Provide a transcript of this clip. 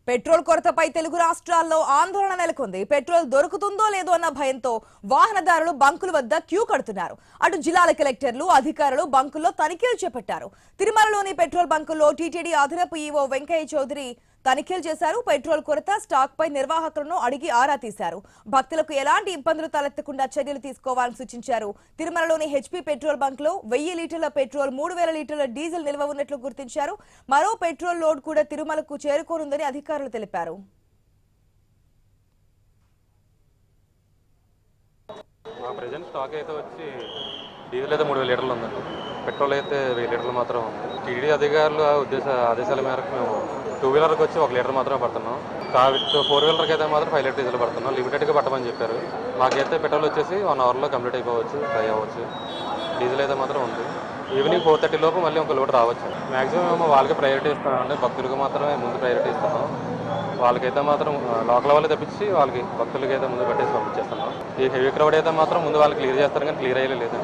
Petrol కొరతపై Telugu రాష్ట్రాల్లో ఆందోళన నెలకొంది. పెట్రోల్ దొరుకుతుందో లేదో అన్న భయంతో వాహనదారులు బంకుల వద్ద క్యూ కడుతున్నారు. అటు జిల్లాల కలెక్టర్లు, అధికారులు బంకుల్లో తనిఖీలు చేపట్టారు. తిరుమలలోని పెట్రోల్ బంకుల్లో టీటీడీ అదనపు ఈవో వెంకయ్య చౌదరి తనిఖీలు చేశారు. పెట్రోల్ కొరత, స్టాక్ పై నిర్వాహకులను అడిగి ఆరా తీశారు. భక్తులకు ఎలాంటి ఇబ్బందులు తలెత్తకుండా చర్యలు తీసుకోవాలని సూచించారు. తిరుమలలోని హెచ్పీ పెట్రోల్ బంక్ లో 1000 లీటర్ల పెట్రోల్, 3000 లీటర్ల డీజిల్ నిల్వ ఉన్నట్లు గుర్తించారు. మరో పెట్రోల్ లోడ్ కూడా తిరుమలకు చేరుకోనుందని అధికారులు తెలిపారు. ప్రెజెంట్ స్టాక్ అయితే వచ్చి డీజిల్ అయితే 3000 లీటర్లు ఉందండి. పెట్రోల్ అయితే 1000 లీటర్లు మాత్రం ఉంది. టీడీ అధికారుల ఆదేశాల మేరకు మేము 2 వీలర్కి వచ్చి 1 లీటర్ మాత్రమే పడుతున్నాం. 4 వీలర్కి అయితే మాత్రం 5 లీటర్ డీజిల్ పడుతున్నాం. లిమిటెడ్గా పట్టమని చెప్పారు. మాకైతే పెట్రోల్ వచ్చేసి 1 అవర్లో కంప్లీట్ అయిపోవచ్చు, డ్రై అవ్వచ్చు. డీజిల్ అయితే మాత్రం ఉంది. ఈవినింగ్ 4:30 లోపు మళ్ళీ ఒక లోడ్ రావచ్చు. మ్యాక్సిమం వాళ్ళకి ప్రయారిటీ ఇస్తామండి. భక్తులకు మాత్రమే ముందు ప్రయారిటీ ఇస్తున్నాం. వాళ్ళకైతే మాత్రం లోకల్ వాళ్ళే తప్పించి వాళ్ళకి భక్తులకి అయితే ముందు పెట్టేసి పంపించేస్తున్నాం. ఈ హెవీ క్రౌడ్ అయితే మాత్రం ముందు వాళ్ళు క్లియర్ చేస్తారు, కానీ క్లియర్ అయ్యలేదు.